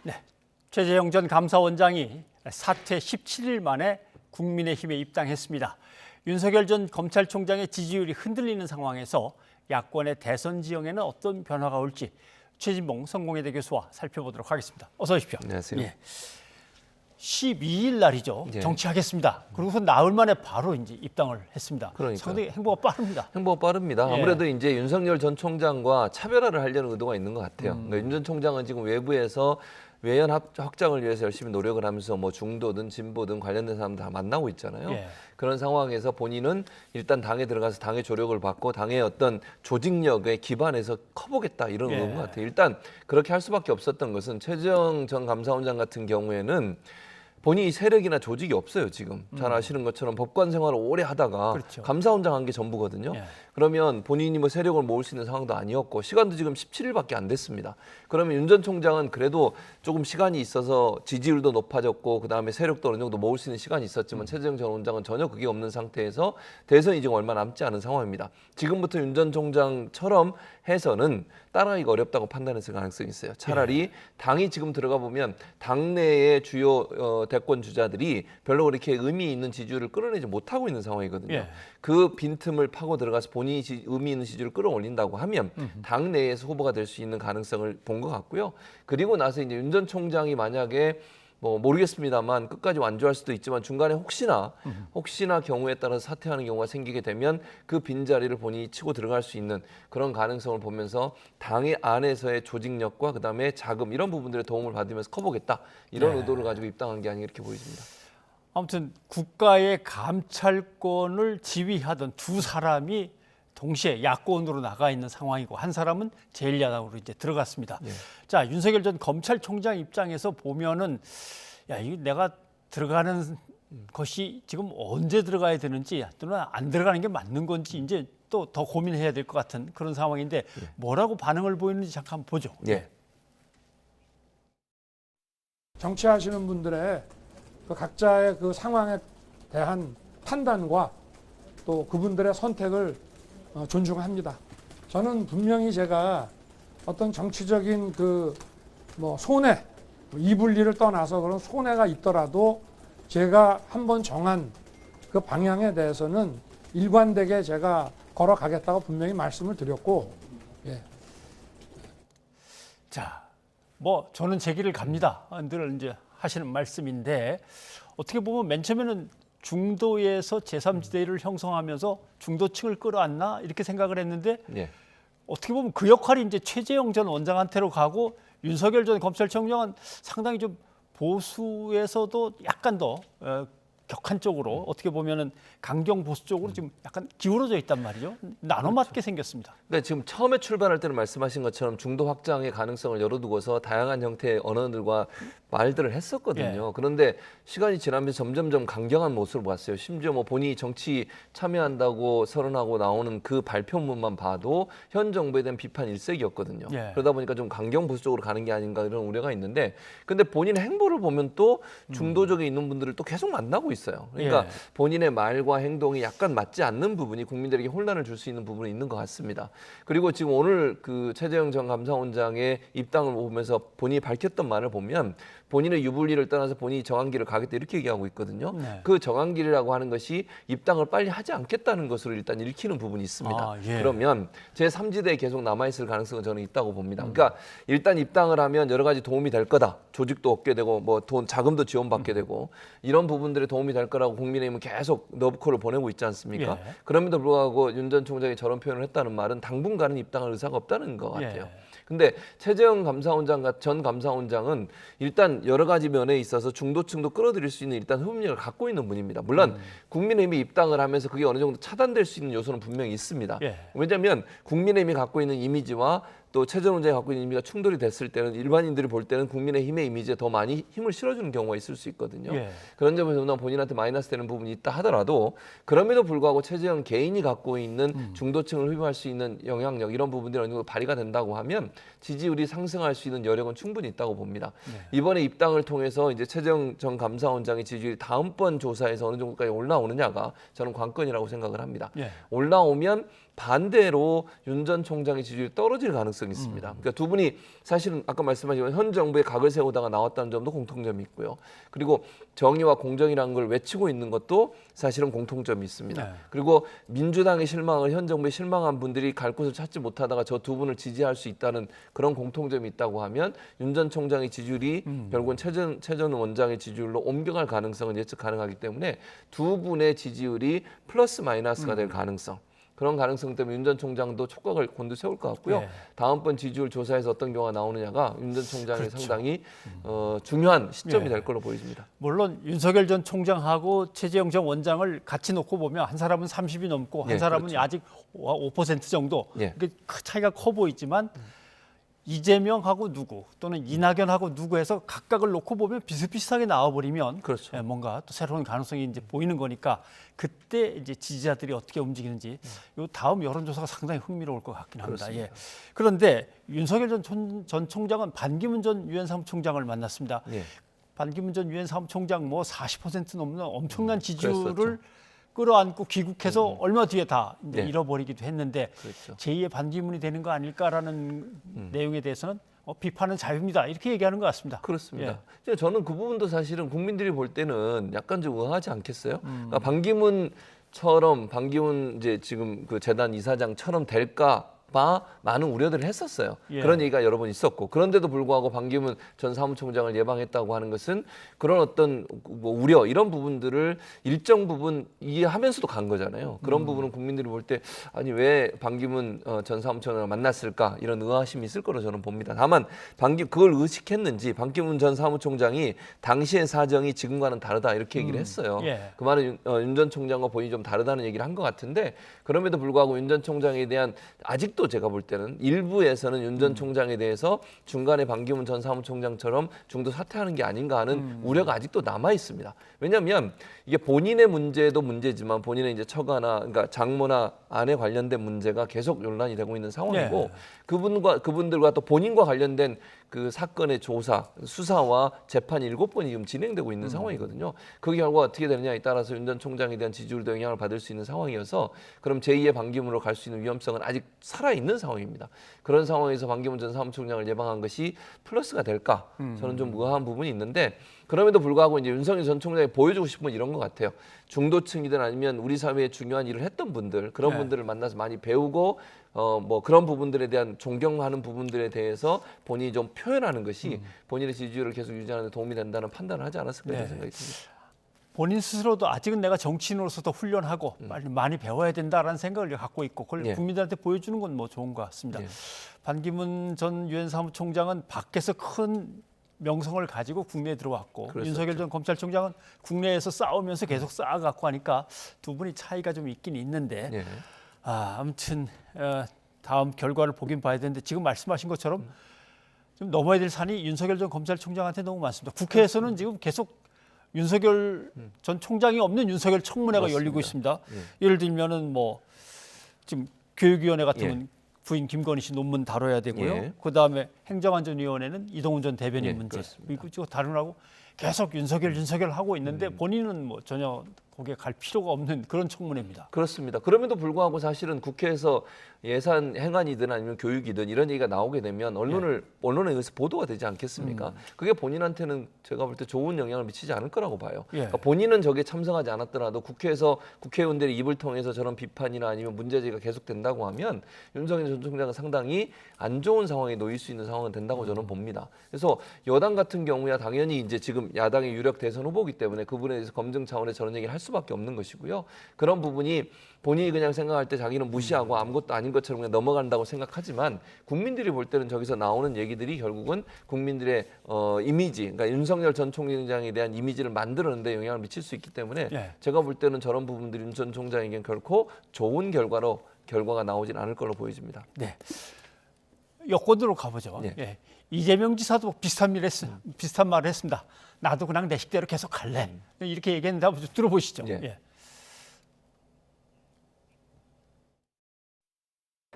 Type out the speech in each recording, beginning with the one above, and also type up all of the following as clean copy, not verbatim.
네, 최재형 전 감사원장이 사퇴 17일 만에 국민의힘에 입당했습니다. 윤석열 전 검찰총장의 지지율이 흔들리는 상황에서 야권의 대선 지형에는 어떤 변화가 올지 최진봉 성공회대 교수와 살펴보도록 하겠습니다. 어서 오십시오. 안녕하세요. 예. 12일 날이죠. 예. 정치하겠습니다. 그러고서 나흘 만에 바로 이제 입당을 했습니다. 그러니까요. 상당히 행보가 빠릅니다. 행보가 빠릅니다. 예. 아무래도 이제 윤석열 전 총장과 차별화를 하려는 의도가 있는 것 같아요. 그러니까 윤 전 총장은 지금 외부에서 외연 확장을 위해서 열심히 노력을 하면서 뭐 중도든 진보든 관련된 사람 다 만나고 있잖아요. 예. 그런 상황에서 본인은 일단 당에 들어가서 당의 조력을 받고 당의 어떤 조직력에 기반해서 커보겠다 이런 예. 의도인 것 같아요. 일단 그렇게 할 수밖에 없었던 것은 최재형 전 감사원장 같은 경우에는 본인이 세력이나 조직이 없어요. 지금 잘 아시는 것처럼 법관 생활을 오래 하다가 그렇죠. 감사원장 한 게 전부거든요. 예. 그러면 본인이 뭐 세력을 모을 수 있는 상황도 아니었고 시간도 지금 17일밖에 안 됐습니다. 그러면 윤 전 총장은 그래도 조금 시간이 있어서 지지율도 높아졌고 그다음에 세력도 어느 정도 모을 수 있는 시간이 있었지만 최재형 전 원장은 전혀 그게 없는 상태에서 대선이 지금 얼마 남지 않은 상황입니다. 지금부터 윤 전 총장처럼 해서는 따라가기가 어렵다고 판단했을 가능성이 있어요. 차라리 당이 지금 들어가 보면 당내의 주요 대권 주자들이 별로 그렇게 의미 있는 지지율을 끌어내지 못하고 있는 상황이거든요. 예. 그 빈틈을 파고 들어가서 본인이 의미 있는 지지율을 끌어올린다고 하면 당내에서 후보가 될 수 있는 가능성을 본 것 같고요. 그리고 나서 이제 윤 전 총장이 만약에 뭐 모르겠습니다만 끝까지 완주할 수도 있지만 중간에 혹시나 경우에 따라서 사퇴하는 경우가 생기게 되면 그 빈자리를 본인이 치고 들어갈 수 있는 그런 가능성을 보면서 당의 안에서의 조직력과 그다음에 자금 이런 부분들의 도움을 받으면서 커보겠다 이런 네. 의도를 가지고 입당한 게 아닌가 이렇게 보여집니다. 아무튼 국가의 감찰권을 지휘하던 두 사람이 동시에 야권으로 나가 있는 상황이고 한 사람은 제1야당으로 이제 들어갔습니다. 예. 자, 윤석열 전 검찰총장 입장에서 보면은 야, 이거 내가 들어가는 것이 지금 언제 들어가야 되는지 또는 안 들어가는 게 맞는 건지 이제 또 더 고민해야 될 것 같은 그런 상황인데 뭐라고 반응을 보이는지 잠깐 보죠. 예. 정치하시는 분들의 그 각자의 그 상황에 대한 판단과 또 그분들의 선택을 존중합니다. 저는 분명히 제가 어떤 정치적인 그 뭐 손해, 이불리를 떠나서 그런 손해가 있더라도 제가 한번 정한 그 방향에 대해서는 일관되게 제가 걸어가겠다고 분명히 말씀을 드렸고, 예. 자, 뭐 저는 제 길을 갑니다. 늘 이제 하시는 말씀인데 어떻게 보면 맨 처음에는 중도에서 제3지대를 형성하면서 중도층을 끌어안나 이렇게 생각을 했는데 예. 어떻게 보면 그 역할이 이제 최재형 전 원장한테로 가고 윤석열 전 검찰총장은 상당히 좀 보수에서도 약간 더 격한 쪽으로 어떻게 보면은 강경 보수 쪽으로 지금 약간 기울어져 있단 말이죠. 나눠 맞게 생겼습니다. 그러니까 지금 처음에 출발할 때는 말씀하신 것처럼 중도 확장의 가능성을 열어두고서 다양한 형태의 언어들과 말들을 했었거든요. 예. 그런데 시간이 지나면서 점점점 강경한 모습을 봤어요. 심지어 뭐 본인이 정치 참여한다고 선언하고 나오는 그 발표문만 봐도 현 정부에 대한 비판 일색이었거든요. 예. 그러다 보니까 좀 강경 보수 쪽으로 가는 게 아닌가 이런 우려가 있는데 근데 본인의 행보를 보면 또 중도적에 있는 분들을 또 계속 만나고 있어요. 그러니까 예. 본인의 말과 행동이 약간 맞지 않는 부분이 국민들에게 혼란을 줄 수 있는 부분이 있는 것 같습니다. 그리고 지금 오늘 그 최재형 전 감사원장의 입당을 보면서 본인이 밝혔던 말을 보면 본인의 유불리를 떠나서 본인이 정한 길을 가겠다 이렇게 얘기하고 있거든요. 네. 그 정한 길이라고 하는 것이 입당을 빨리 하지 않겠다는 것으로 일단 읽히는 부분이 있습니다. 아, 예. 그러면 제3지대에 계속 남아있을 가능성은 저는 있다고 봅니다. 그러니까 일단 입당을 하면 여러 가지 도움이 될 거다. 조직도 얻게 되고 뭐 돈 자금도 지원받게 되고 이런 부분들에 도움이 될 거라고 국민의힘은 계속 러브콜을 보내고 있지 않습니까? 예. 그럼에도 불구하고 윤 전 총장이 저런 표현을 했다는 말은 당분간은 입당할 의사가 없다는 것 같아요. 예. 근데 최재형 전 감사원장은 일단 여러 가지 면에 있어서 중도층도 끌어들일 수 있는 일단 흡입력을 갖고 있는 분입니다. 물론 국민의힘이 입당을 하면서 그게 어느 정도 차단될 수 있는 요소는 분명히 있습니다. 예. 왜냐하면 국민의힘이 갖고 있는 이미지와 또 최재형 원장이 갖고 있는 이미지가 충돌이 됐을 때는 일반인들이 볼 때는 국민의힘의 이미지에 더 많이 힘을 실어주는 경우가 있을 수 있거든요. 예. 그런 점에서 본인한테 마이너스 되는 부분이 있다 하더라도 그럼에도 불구하고 최재형 개인이 갖고 있는 중도층을 흡입할 수 있는 영향력 이런 부분들이 어느 정도 발휘가 된다고 하면 지지율이 상승할 수 있는 여력은 충분히 있다고 봅니다. 이번에 입당을 통해서 이제 최재형 전 감사원장의 지지율이 다음번 조사에서 어느 정도까지 올라오느냐가 저는 관건이라고 생각을 합니다. 예. 올라오면 반대로 윤 전 총장의 지지율이 떨어질 가능성이 있습니다. 그러니까 두 분이 사실은 아까 말씀하신 현 정부의 각을 세우다가 나왔다는 점도 공통점이 있고요. 그리고 정의와 공정이라는 걸 외치고 있는 것도 사실은 공통점이 있습니다. 네. 그리고 민주당의 실망을 현 정부에 실망한 분들이 갈 곳을 찾지 못하다가 저 두 분을 지지할 수 있다는 그런 공통점이 있다고 하면 윤 전 총장의 지지율이 결국은 최전 원장의 지지율로 옮겨갈 가능성은 예측 가능하기 때문에 두 분의 지지율이 플러스 마이너스가 될 가능성. 그런 가능성 때문에 윤 전 총장도 촉각을 곤두세울 것 같고요. 네. 다음번 지지율 조사에서 어떤 경우가 나오느냐가 윤 전 총장이 그렇죠. 상당히 중요한 시점이 네. 될 걸로 보여집니다. 물론 윤석열 전 총장하고 최재형 전 원장을 같이 놓고 보면 한 사람은 30이 넘고 한 예, 사람은 그렇죠. 아직 5% 정도 예. 이게 차이가 커 보이지만 이재명하고 누구 또는 이낙연하고 누구 해서 각각을 놓고 보면 비슷비슷하게 나와버리면 그렇죠. 뭔가 또 새로운 가능성이 이제 보이는 거니까 그때 이제 지지자들이 어떻게 움직이는지 요 다음 여론조사가 상당히 흥미로울 것 같긴 합니다. 그렇습니다. 예. 그런데 윤석열 전 총장은 반기문 전 유엔 사무총장을 만났습니다. 예. 반기문 전 유엔 사무총장 뭐 40% 넘는 엄청난 지지율을 그랬었죠. 끌어안고 귀국해서 얼마 뒤에 다 이제 네. 잃어버리기도 했는데 그렇죠. 제2의 반기문이 되는 거 아닐까라는 내용에 대해서는 비판은 자유입니다. 이렇게 얘기하는 것 같습니다. 그렇습니다. 예. 저는 그 부분도 사실은 국민들이 볼 때는 약간 좀 의아하지 않겠어요? 그러니까 반기문처럼 반기문 이제 지금 그 재단 이사장처럼 될까? 봐 많은 우려들을 했었어요. 예. 그런 얘기가 여러 번 있었고 그런데도 불구하고 반기문 전 사무총장을 예방했다고 하는 것은 그런 어떤 뭐 우려 이런 부분들을 일정 부분 이해하면서도 간 거잖아요. 그런 부분은 국민들이 볼 때 아니 왜 반기문 전 사무총장을 만났을까 이런 의아심이 있을 거로 저는 봅니다. 다만 그걸 의식했는지 반기문 전 사무총장이 당시의 사정이 지금과는 다르다 이렇게 얘기를 했어요. 예. 그 말은 윤 전 총장과 본인이 좀 다르다는 얘기를 한 것 같은데 그럼에도 불구하고 윤 전 총장에 대한 아직도 제가 볼 때는 일부에서는 윤 전 총장에 대해서 중간에 반기문 전 사무총장처럼 중도 사퇴하는 게 아닌가 하는 우려가 아직도 남아 있습니다. 왜냐하면 이게 본인의 문제도 문제지만 본인의 이제 처가나 그러니까 장모나 아내 관련된 문제가 계속 논란이 되고 있는 상황이고 예. 그분들과 또 본인과 관련된 그 사건의 조사, 수사와 재판이 7번이 지금 진행되고 있는 상황이거든요. 그 결과 어떻게 되느냐에 따라서 윤 전 총장에 대한 지지율도 영향을 받을 수 있는 상황이어서 그럼 제2의 반기문으로 갈 수 있는 위험성은 아직 살아있는 상황입니다. 그런 상황에서 반기문 전 사무총장을 예방한 것이 플러스가 될까? 저는 좀 의아한 부분이 있는데 그럼에도 불구하고 이제 윤석열 전 총장이 보여주고 싶은 건 이런 것 같아요. 중도층이든 아니면 우리 사회에 중요한 일을 했던 분들 그런 네. 분들을 만나서 많이 배우고 뭐 그런 부분들에 대한 존경하는 부분들에 대해서 본인이 좀 표현하는 것이 본인의 지지율을 계속 유지하는 데 도움이 된다는 판단을 하지 않았을까 이런 네. 생각이 듭니다. 본인 스스로도 아직은 내가 정치인으로서도 훈련하고 많이 배워야 된다라는 생각을 갖고 있고 그걸 예. 국민들한테 보여주는 건 뭐 좋은 것 같습니다. 예. 반기문 전 유엔 사무총장은 밖에서 큰 명성을 가지고 국내에 들어왔고 그랬었죠. 윤석열 전 검찰총장은 국내에서 싸우면서 계속 쌓아갖고 하니까 두 분이 차이가 좀 있긴 있는데 예. 아무튼 다음 결과를 보긴 봐야 되는데 지금 말씀하신 것처럼 좀 넘어야 될 산이 윤석열 전 검찰총장한테 너무 많습니다. 국회에서는 지금 계속 윤석열 전 총장이 없는 윤석열 청문회가 맞습니다. 열리고 있습니다. 예. 예를 들면은 뭐 지금 교육위원회 같으면 부인 김건희 씨 논문 다뤄야 되고요. 예. 그다음에 행정안전위원회는 이동훈 전 대변인 예, 문제 그렇습니다. 그리고 다루라고 계속 윤석열 하고 있는데 본인은 뭐 전혀 거기에 갈 필요가 없는 그런 청문회입니다. 그렇습니다. 그럼에도 불구하고 사실은 국회에서 예산 행안이든 아니면 교육이든 이런 얘기가 나오게 되면 언론에 의해서 보도가 되지 않겠습니까? 그게 본인한테는 제가 볼 때 좋은 영향을 미치지 않을 거라고 봐요. 예. 그러니까 본인은 저게 참석하지 않았더라도 국회에서 국회의원들의 입을 통해서 저런 비판이나 아니면 문제제기가 계속된다고 하면 윤석열 전 총장은 상당히 안 좋은 상황에 놓일 수 있는 상황은 된다고 저는 봅니다. 그래서 여당 같은 경우야 당연히 이제 지금 야당의 유력 대선 후보이기 때문에 그분에 대해서 검증 차원의 저런 얘기를 할 수밖에 없는 것이고요. 그런 부분이 본인이 그냥 생각할 때 자기는 무시하고 아무것도 아닌 것처럼 그냥 넘어간다고 생각하지만 국민들이 볼 때는 저기서 나오는 얘기들이 결국은 국민들의 이미지, 그러니까 윤석열 전 총장에 대한 이미지를 만들어내는 데 영향을 미칠 수 있기 때문에 예. 제가 볼 때는 저런 부분들이 윤 전 총장에겐 결코 좋은 결과가 나오진 않을 걸로 보여집니다. 네. 여권으로 가보죠. 예. 예. 이재명 지사도 비슷한 말을 했습니다. 나도 그냥 내 식대로 계속 갈래. 이렇게 얘기했는데 한번 좀 들어보시죠. 예. 예.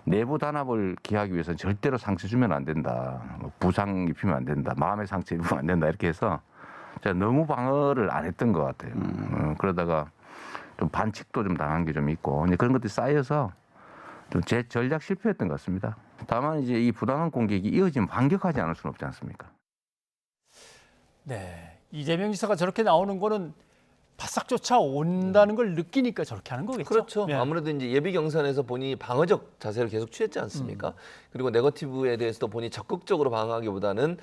내부 단합을 기하기 위해서는 절대로 상처 주면 안 된다. 뭐 부상 입히면 안 된다. 마음의 상처 입히면 안 된다. 이렇게 해서 제가 너무 방어를 안 했던 것 같아요. 그러다가 좀 반칙도 좀 당한 게 좀 있고 이제 그런 것들이 쌓여서 좀 제 전략 실패였던 것 같습니다. 다만 이제 이 부당한 공격이 이어지면 반격하지 않을 수는 없지 않습니까? 네, 이재명 지사가 저렇게 나오는 거는 바싹 쫓아온다는 걸 느끼니까 저렇게 하는 거겠죠. 그렇죠. 네. 아무래도 이제 예비 경선에서 본인이 방어적 자세를 계속 취했지 않습니까? 그리고 네거티브에 대해서도 본인이 적극적으로 방어하기보다는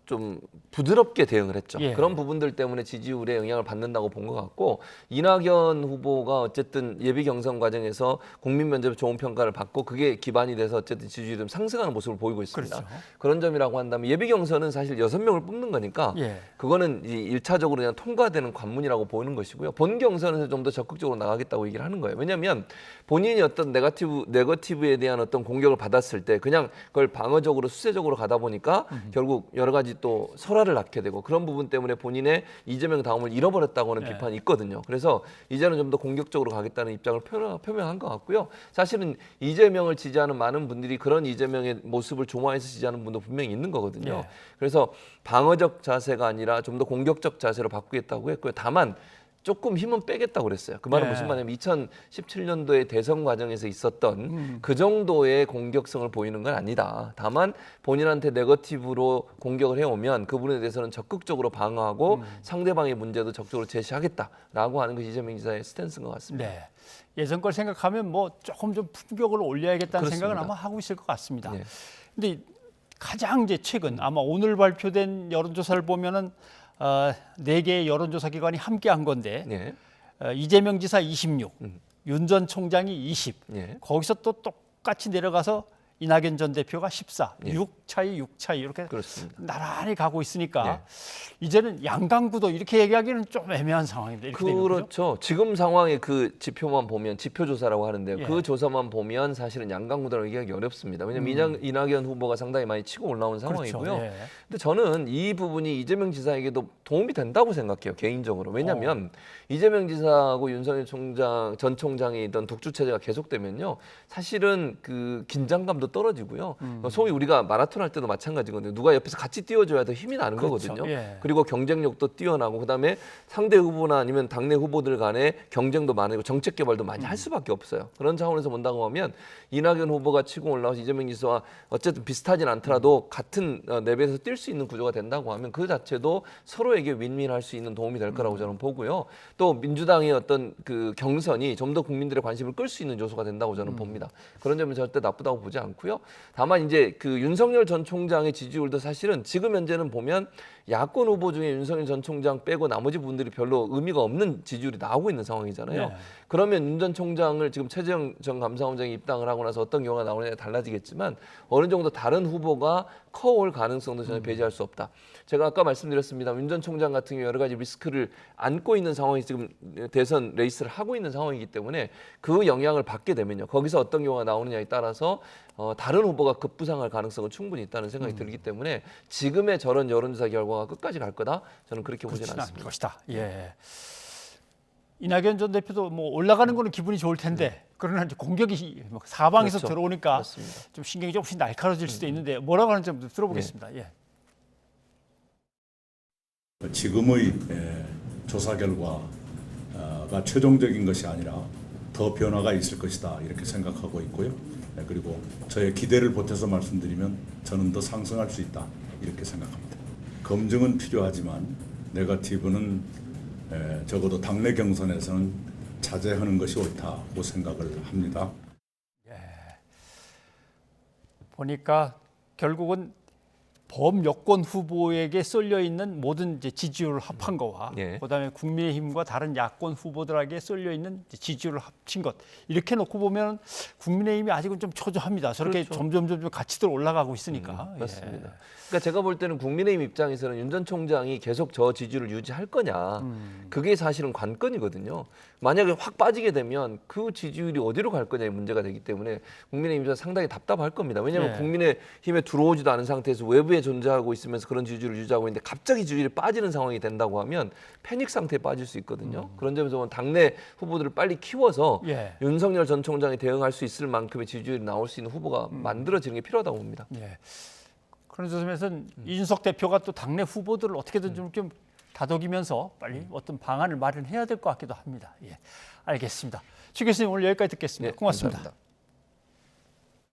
좀 부드럽게 대응을 했죠. 예. 그런 부분들 때문에 지지율에 영향을 받는다고 본 것 같고, 이낙연 후보가 어쨌든 예비 경선 과정에서 국민 면접에 좋은 평가를 받고 그게 기반이 돼서 어쨌든 지지율이 좀 상승하는 모습을 보이고 있습니다. 그렇죠. 그런 점이라고 한다면 예비 경선은 사실 6명을 뽑는 거니까 예. 그거는 이 1차적으로 그냥 통과되는 관문이라고 보이는 것이고요. 본 경선에서 좀 더 적극적으로 나가겠다고 얘기를 하는 거예요. 왜냐하면 본인이 어떤 네거티브에 대한 어떤 공격을 받았을 때 그냥 그걸 방어적으로 수세적으로 가다 보니까 결국 여러 가지 또 설화를 낳게 되고, 그런 부분 때문에 본인의 이재명 다음을 잃어버렸다고 하는 네. 비판이 있거든요. 그래서 이제는 좀 더 공격적으로 가겠다는 입장을 표명한 것 같고요. 사실은 이재명을 지지하는 많은 분들이 그런 이재명의 모습을 좋아해서 지지하는 분도 분명히 있는 거거든요. 네. 그래서 방어적 자세가 아니라 좀 더 공격적 자세로 바꾸겠다고 했고요. 다만 조금 힘은 빼겠다고 그랬어요. 그 말은 네. 무슨 말이냐면 2017년도에 대선 과정에서 있었던 그 정도의 공격성을 보이는 건 아니다. 다만 본인한테 네거티브로 공격을 해오면 그 부분에 대해서는 적극적으로 방어하고 상대방의 문제도 적극적으로 제시하겠다라고 하는 것이 이재명 지사의 스탠스인 것 같습니다. 네. 예전 걸 생각하면 뭐 조금 좀 품격을 올려야겠다는 그렇습니다. 생각은 아마 하고 있을 것 같습니다. 네. 근데 가장 이제 최근 아마 오늘 발표된 여론조사를 보면은 4개의 여론조사 기관이 함께 한 건데 네. 이재명 지사 26, 윤 전 총장이 20, 네. 거기서 또 똑같이 내려가서 이낙연 전 대표가 14, 네. 6 차이 이렇게 그렇습니다. 나란히 가고 있으니까 네. 이제는 양강구도 이렇게 얘기하기는 좀 애매한 상황입니다. 이렇게 되면, 그죠? 그렇죠. 지금 상황의 그 지표만 보면 지표조사라고 하는데요. 예. 그 조사만 보면 사실은 양강구도라고 얘기하기 어렵습니다. 왜냐하면 이낙연 후보가 상당히 많이 치고 올라온 상황이고요. 그렇죠. 예. 근데 저는 이 부분이 이재명 지사에게도 도움이 된다고 생각해요, 개인적으로. 왜냐하면 이재명 지사하고 윤석열 전 총장의 있던 독주 체제가 계속되면요, 사실은 그 긴장감도 떨어지고요. 소위 우리가 마라톤 할 때도 마찬가지거든요. 누가 옆에서 같이 뛰어줘야 더 힘이 나는 그렇죠. 거거든요. 예. 그리고 경쟁력도 뛰어나고, 그다음에 상대 후보나 아니면 당내 후보들 간에 경쟁도 많고 정책 개발도 많이 할 수밖에 없어요. 그런 차원에서 본다고 하면 이낙연 후보가 치고 올라와서 이재명 지사와 어쨌든 비슷하진 않더라도 같은 레벨에서 뛸 수 있는 구조가 된다고 하면 그 자체도 서로에게 윈윈할 수 있는 도움이 될 거라고 저는 보고요. 또 민주당의 어떤 그 경선이 좀 더 국민들의 관심을 끌 수 있는 요소가 된다고 저는 봅니다. 그런 점은 절대 나쁘다고 보지 않고요. 다만 이제 그 윤석열 전 총장의 지지율도 사실은 지금 현재는 보면 야권 후보 중에 윤석열 전 총장 빼고 나머지 분들이 별로 의미가 없는 지지율이 나오고 있는 상황이잖아요. 네. 그러면 윤 전 총장을 지금 최재형 전 감사원장이 입당을 하고 나서 어떤 경우가 나오느냐에 달라지겠지만 어느 정도 다른 후보가 커올 가능성도 전혀 배제할 수 없다. 제가 아까 말씀드렸습니다. 윤 전 총장 같은 경우 여러 가지 리스크를 안고 있는 상황이 지금 대선 레이스를 하고 있는 상황이기 때문에 그 영향을 받게 되면요, 거기서 어떤 경우가 나오느냐에 따라서 다른 후보가 급부상할 가능성은 충분히 있다는 생각이 들기 때문에 지금의 저런 여론조사 결과가 끝까지 갈 거다, 저는 그렇게 보지는 그렇지는 않을 않습니다. 것이다. 예. 이낙연 전 대표도 뭐 올라가는 거는 기분이 좋을 텐데 그러나 이제 공격이 막 사방에서 그렇죠. 들어오니까 맞습니다. 좀 신경이 조금씩 날카로워질 수도 있는데 뭐라고 하는지 좀 들어보겠습니다. 예. 지금의 조사 결과가 최종적인 것이 아니라 더 변화가 있을 것이다, 이렇게 생각하고 있고요. 그리고 저의 기대를 보태서 말씀드리면 저는 더 상승할 수 있다, 이렇게 생각합니다. 검증은 필요하지만 네거티브는 적어도 당내 경선에서는 자제하는 것이 옳다고 생각을 합니다. 보니까 결국은 범여권 후보에게 쏠려 있는 모든 이제 지지율을 합한 거와 예. 그다음에 국민의힘과 다른 야권 후보들에게 쏠려 있는 지지율을 합친 것, 이렇게 놓고 보면 국민의힘이 아직은 좀 초조합니다. 저렇게 그렇죠. 점점 같이들 올라가고 있으니까. 맞습니다. 그러니까 제가 볼 때는 국민의힘 입장에서는 윤 전 총장이 계속 저 지지율을 유지할 거냐, 그게 사실은 관건이거든요. 만약에 확 빠지게 되면 그 지지율이 어디로 갈 거냐의 문제가 되기 때문에 국민의힘 입장에서 상당히 답답할 겁니다. 왜냐하면 네. 국민의힘에 들어오지도 않은 상태에서 외부에 존재하고 있으면서 그런 지지율을 유지하고 있는데 갑자기 지지율이 빠지는 상황이 된다고 하면 패닉 상태에 빠질 수 있거든요. 그런 점에서 보면 당내 후보들을 빨리 키워서 예. 윤석열 전 총장이 대응할 수 있을 만큼의 지지율이 나올 수 있는 후보가 만들어지는 게 필요하다고 봅니다. 예. 그런 점에서는 이준석 대표가 또 당내 후보들을 어떻게든 좀 다독이면서 빨리 어떤 방안을 마련해야 될 것 같기도 합니다. 예, 알겠습니다. 최 교수님 오늘 여기까지 듣겠습니다. 네, 고맙습니다. 감사합니다.